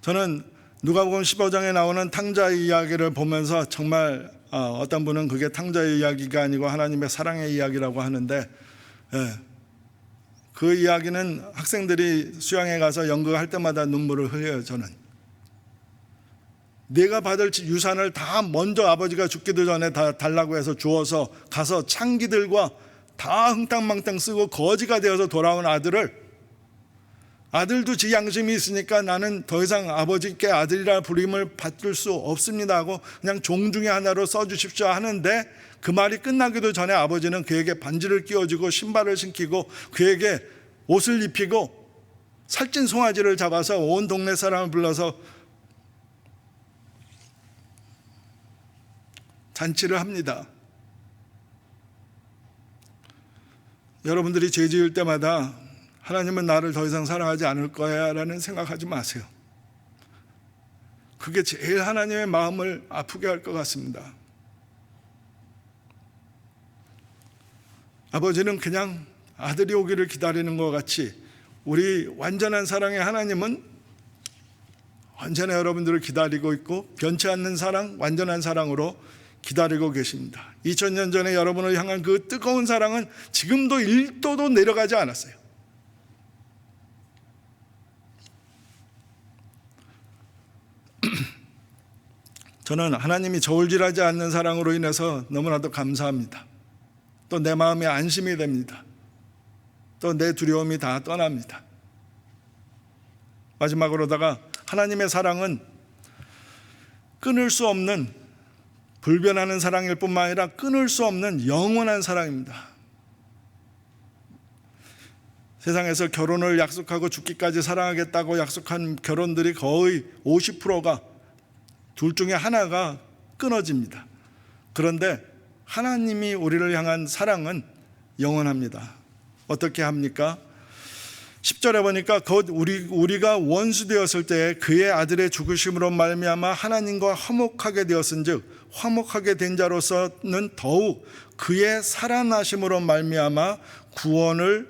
저는 누가복음 15장에 나오는 탕자의 이야기를 보면서 정말 어떤 분은 그게 탕자의 이야기가 아니고 하나님의 사랑의 이야기라고 하는데, 그 이야기는 학생들이 수양에 가서 연극할 때마다 눈물을 흘려요. 저는 내가 받을 유산을 다 먼저 아버지가 죽기도 전에 다 달라고 해서 주어서 가서 창기들과 다 흥땅망땅 쓰고 거지가 되어서 돌아온 아들도 지 양심이 있으니까 나는 더 이상 아버지께 아들이라 부름을 받을 수 없습니다 하고 그냥 종 중에 하나로 써주십시오 하는데, 그 말이 끝나기도 전에 아버지는 그에게 반지를 끼워주고 신발을 신기고 그에게 옷을 입히고 살찐 송아지를 잡아서 온 동네 사람을 불러서 잔치를 합니다. 여러분들이 죄 지을 때마다 하나님은 나를 더 이상 사랑하지 않을 거야 라는 생각하지 마세요. 그게 제일 하나님의 마음을 아프게 할 것 같습니다. 아버지는 그냥 아들이 오기를 기다리는 것 같이 우리 완전한 사랑의 하나님은 언제나 여러분들을 기다리고 있고 변치 않는 사랑, 완전한 사랑으로 기다리고 계십니다. 2000년 전에 여러분을 향한 그 뜨거운 사랑은 지금도 1도도 내려가지 않았어요. 저는 하나님이 저울질하지 않는 사랑으로 인해서 너무나도 감사합니다. 또 내 마음에 안심이 됩니다. 또 내 두려움이 다 떠납니다. 마지막으로다가 하나님의 사랑은 끊을 수 없는, 불변하는 사랑일 뿐만 아니라 끊을 수 없는 영원한 사랑입니다. 세상에서 결혼을 약속하고 죽기까지 사랑하겠다고 약속한 결혼들이 거의 50%가 둘 중에 하나가 끊어집니다. 그런데 하나님이 우리를 향한 사랑은 영원합니다. 어떻게 합니까? 10절에 보니까 곧 우리가 원수 되었을 때 그의 아들의 죽으심으로 말미암아 하나님과 화목하게 되었은즉 화목하게 된 자로서는 더욱 그의 살아나심으로 말미암아 구원을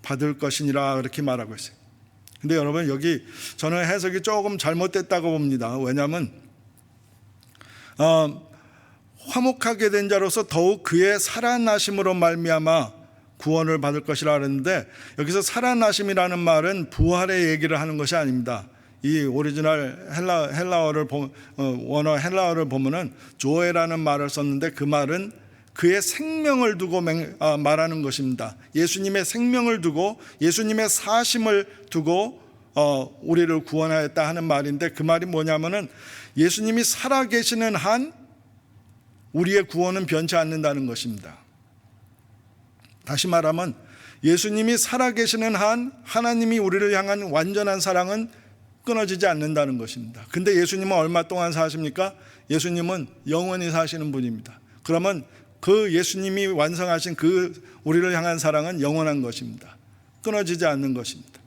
받을 것이니라, 그렇게 말하고 있어요. 근데 여러분, 여기 저는 해석이 조금 잘못됐다고 봅니다. 왜냐하면 화목하게 된 자로서 더욱 그의 살아나심으로 말미암아 구원을 받을 것이라 하는데, 여기서 살아나심이라는 말은 부활의 얘기를 하는 것이 아닙니다. 이 오리지널 원어 헬라어를 보면은 조에라는 말을 썼는데, 그 말은 그의 생명을 두고 말하는 것입니다. 예수님의 생명을 두고, 예수님의 사심을 두고 우리를 구원하였다 하는 말인데, 그 말이 뭐냐면은 예수님이 살아계시는 한 우리의 구원은 변치 않는다는 것입니다. 다시 말하면 예수님이 살아계시는 한 하나님이 우리를 향한 완전한 사랑은 끊어지지 않는다는 것입니다. 근데 예수님은 얼마 동안 사십니까? 예수님은 영원히 사시는 분입니다. 그러면 그 예수님이 완성하신 그 우리를 향한 사랑은 영원한 것입니다. 끊어지지 않는 것입니다.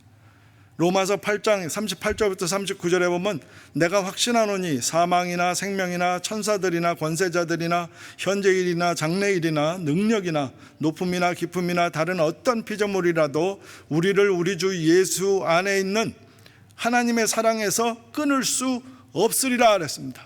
로마서 8장 38절부터 39절에 보면 내가 확신하노니 사망이나 생명이나 천사들이나 권세자들이나 현재일이나 장래일이나 능력이나 높음이나 깊음이나 다른 어떤 피조물이라도 우리를 우리 주 예수 안에 있는 하나님의 사랑에서 끊을 수 없으리라 그랬습니다.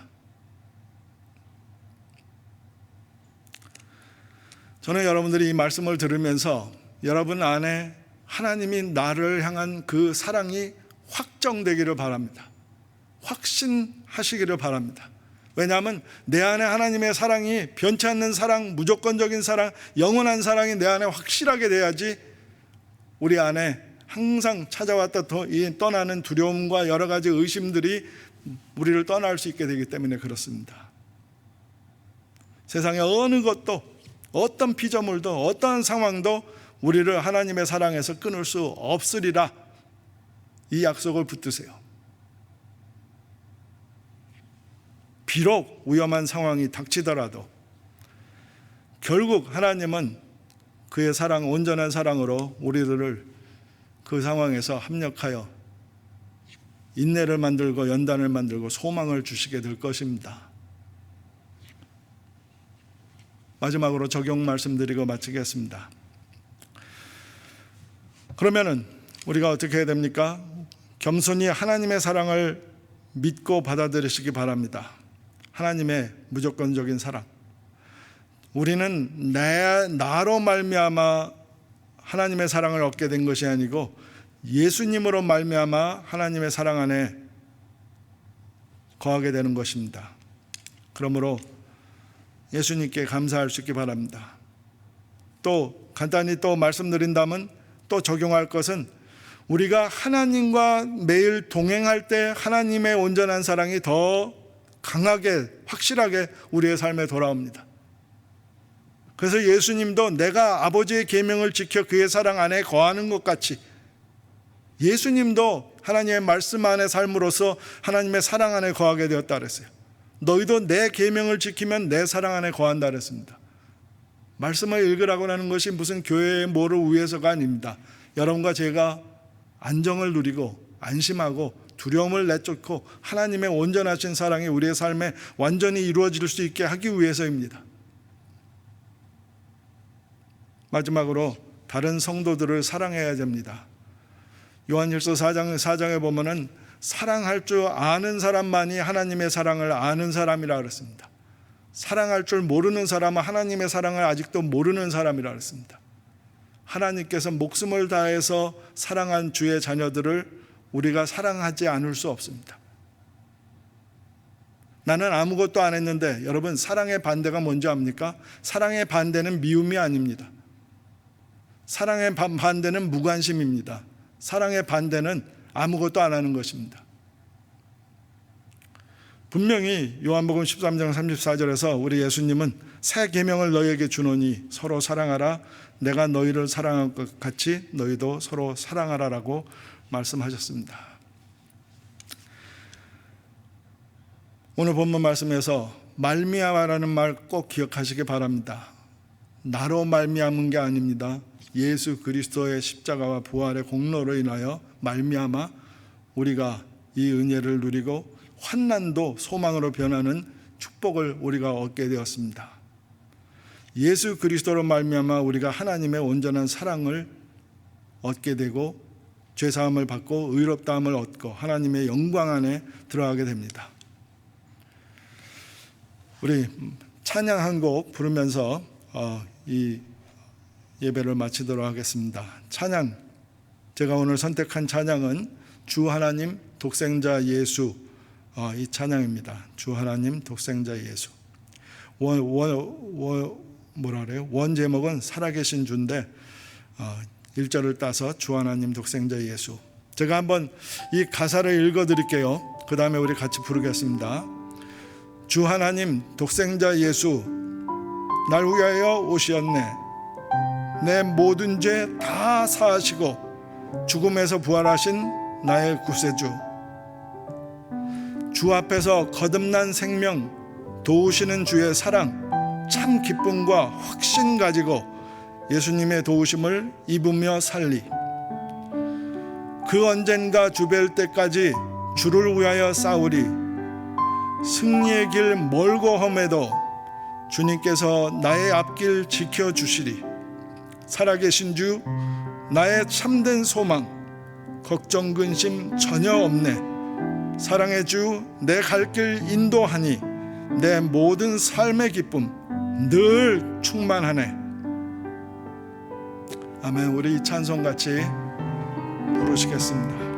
저는 여러분들이 이 말씀을 들으면서 여러분 안에 하나님이 나를 향한 그 사랑이 확정되기를 바랍니다. 확신하시기를 바랍니다. 왜냐하면 내 안에 하나님의 사랑이 변치 않는 사랑, 무조건적인 사랑, 영원한 사랑이 내 안에 확실하게 돼야지 우리 안에 항상 찾아왔다 떠나는 두려움과 여러 가지 의심들이 우리를 떠날 수 있게 되기 때문에 그렇습니다. 세상의 어느 것도, 어떤 피조물도, 어떠한 상황도 우리를 하나님의 사랑에서 끊을 수 없으리라, 이 약속을 붙드세요. 비록 위험한 상황이 닥치더라도 결국 하나님은 그의 사랑, 온전한 사랑으로 우리들을 그 상황에서 합력하여 인내를 만들고 연단을 만들고 소망을 주시게 될 것입니다. 마지막으로 적용 말씀드리고 마치겠습니다. 그러면은 우리가 어떻게 해야 됩니까? 겸손히 하나님의 사랑을 믿고 받아들이시기 바랍니다. 하나님의 무조건적인 사랑. 우리는 나로 말미암아 하나님의 사랑을 얻게 된 것이 아니고 예수님으로 말미암아 하나님의 사랑 안에 거하게 되는 것입니다. 그러므로 예수님께 감사할 수 있기 바랍니다. 또 간단히 또 말씀드린다면 또 적용할 것은 우리가 하나님과 매일 동행할 때 하나님의 온전한 사랑이 더 강하게 확실하게 우리의 삶에 돌아옵니다. 그래서 예수님도 내가 아버지의 계명을 지켜 그의 사랑 안에 거하는 것 같이 예수님도 하나님의 말씀 안에 삶으로써 하나님의 사랑 안에 거하게 되었다 그랬어요. 너희도 내 계명을 지키면 내 사랑 안에 거한다 그랬습니다. 말씀을 읽으라고 하는 것이 무슨 교회의 뭐를 위해서가 아닙니다. 여러분과 제가 안정을 누리고 안심하고 두려움을 내쫓고 하나님의 온전하신 사랑이 우리의 삶에 완전히 이루어질 수 있게 하기 위해서입니다. 마지막으로 다른 성도들을 사랑해야 됩니다. 요한일서 4장에 보면은 사랑할 줄 아는 사람만이 하나님의 사랑을 아는 사람이라 그랬습니다. 사랑할 줄 모르는 사람은 하나님의 사랑을 아직도 모르는 사람이라 그랬습니다. 하나님께서 목숨을 다해서 사랑한 주의 자녀들을 우리가 사랑하지 않을 수 없습니다. 나는 아무것도 안 했는데, 여러분 사랑의 반대가 뭔지 압니까? 사랑의 반대는 미움이 아닙니다. 사랑의 반대는 무관심입니다. 사랑의 반대는 아무것도 안 하는 것입니다. 분명히 요한복음 13장 34절에서 우리 예수님은 새 계명을 너희에게 주노니 서로 사랑하라. 내가 너희를 사랑한 것 같이 너희도 서로 사랑하라라고 말씀하셨습니다. 오늘 본문 말씀에서 말미암아라는 말 꼭 기억하시기 바랍니다. 나로 말미암은 게 아닙니다. 예수 그리스도의 십자가와 부활의 공로로 인하여 말미암아 우리가 이 은혜를 누리고 환난도 소망으로 변하는 축복을 우리가 얻게 되었습니다. 예수 그리스도로 말미암아 우리가 하나님의 온전한 사랑을 얻게 되고 죄사함을 받고 의롭다함을 얻고 하나님의 영광 안에 들어가게 됩니다. 우리 찬양 한 곡 부르면서 이 예배를 마치도록 하겠습니다. 찬양, 제가 오늘 선택한 찬양은 주 하나님 독생자 예수, 이 찬양입니다. 주 하나님 독생자 예수. 원 제목은 살아계신 주인데 1절을 따서 주 하나님 독생자 예수. 제가 한번 이 가사를 읽어드릴게요. 그 다음에 우리 같이 부르겠습니다. 주 하나님 독생자 예수, 날 위하여 오시었네. 내 모든 죄 다 사하시고 죽음에서 부활하신 나의 구세주. 주 앞에서 거듭난 생명 도우시는 주의 사랑, 참 기쁨과 확신 가지고 예수님의 도우심을 입으며 살리. 그 언젠가 주뵐 때까지 주를 위하여 싸우리. 승리의 길 멀고 험해도 주님께서 나의 앞길 지켜주시리. 살아계신 주, 나의 참된 소망, 걱정 근심 전혀 없네. 사랑의 주, 내 갈 길 인도하니 내 모든 삶의 기쁨 늘 충만하네. 아멘. 우리 이 찬송 같이 부르시겠습니다.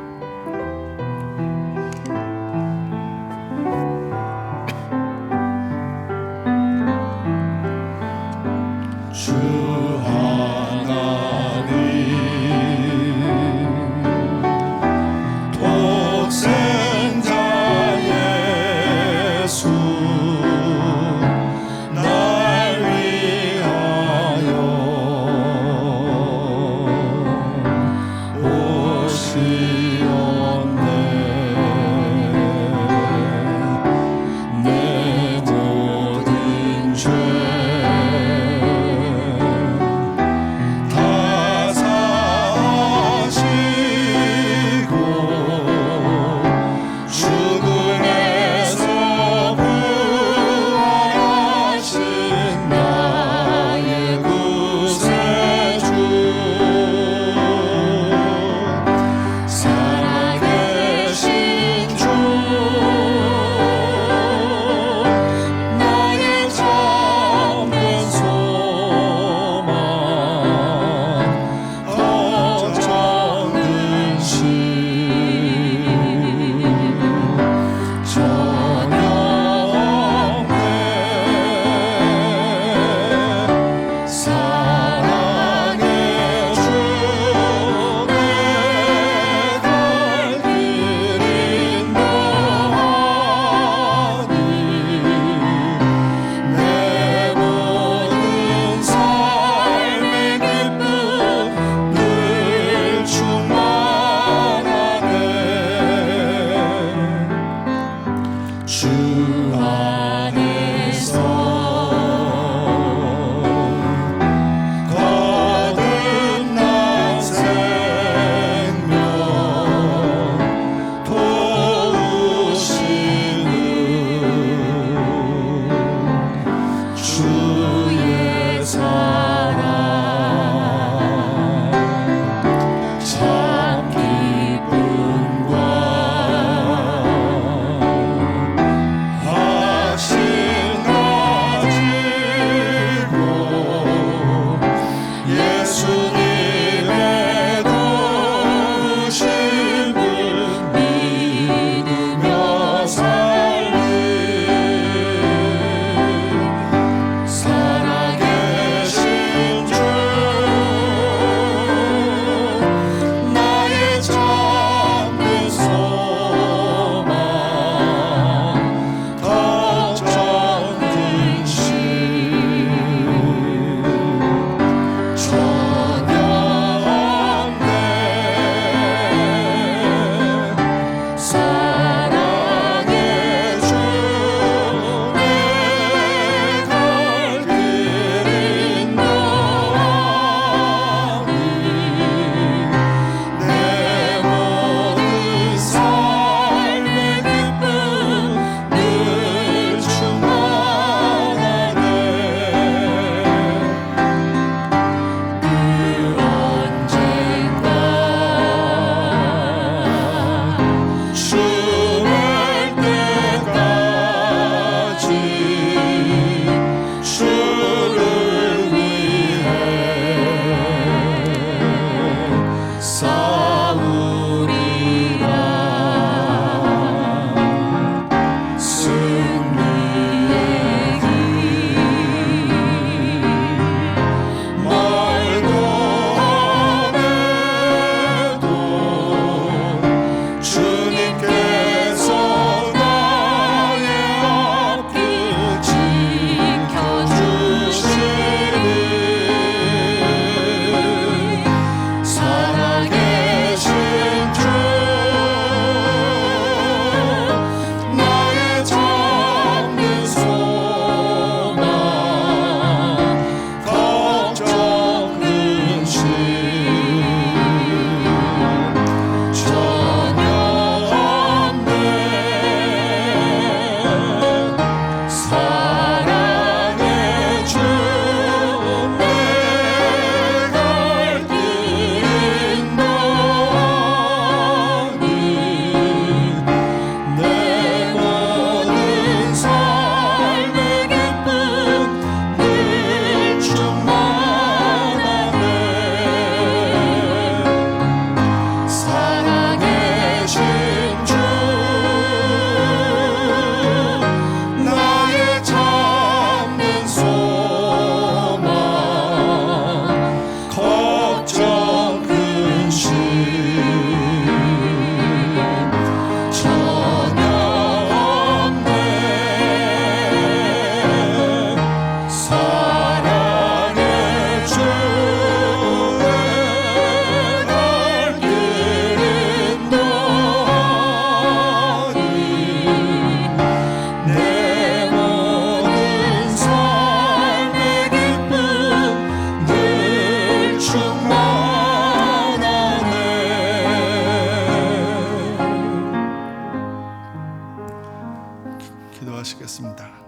기도하시겠습니다.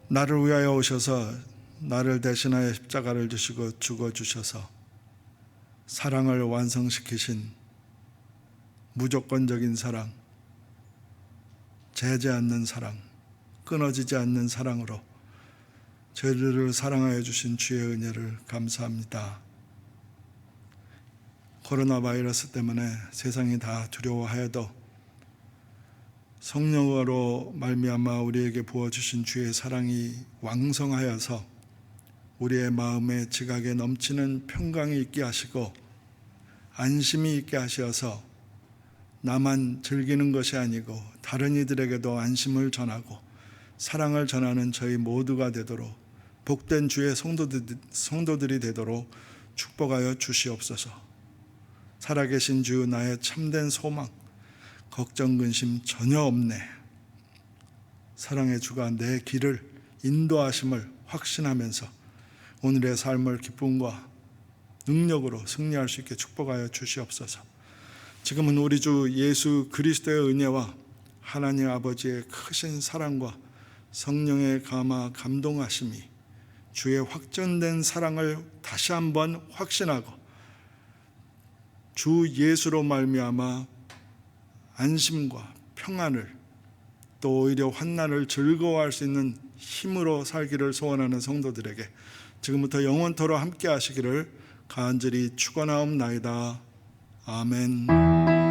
나를 위하여 오셔서 나를 대신하여 십자가를 주시고 죽어주셔서 사랑을 완성시키신 무조건적인 사랑, 재지 않는 사랑, 끊어지지 않는 사랑으로 저희들을 사랑하여 주신 주의 은혜를 감사합니다. 코로나 바이러스 때문에 세상이 다 두려워하여도 성령으로 말미암아 우리에게 부어주신 주의 사랑이 왕성하여서 우리의 마음에 지각에 넘치는 평강이 있게 하시고 안심이 있게 하셔서 나만 즐기는 것이 아니고 다른 이들에게도 안심을 전하고 사랑을 전하는 저희 모두가 되도록 복된 주의 성도들이 되도록 축복하여 주시옵소서. 살아계신 주 나의 참된 소망, 걱정 근심 전혀 없네. 사랑의 주가 내 길을 인도하심을 확신하면서 오늘의 삶을 기쁨과 능력으로 승리할 수 있게 축복하여 주시옵소서. 지금은 우리 주 예수 그리스도의 은혜와 하나님 아버지의 크신 사랑과 성령의 감동하심이 주의 확정된 사랑을 다시 한번 확신하고 주 예수로 말미암아 안심과 평안을 또 오히려 환난을 즐거워할 수 있는 힘으로 살기를 소원하는 성도들에게 지금부터 영원토록 함께 하시기를 간절히 축원하옵나이다. 아멘.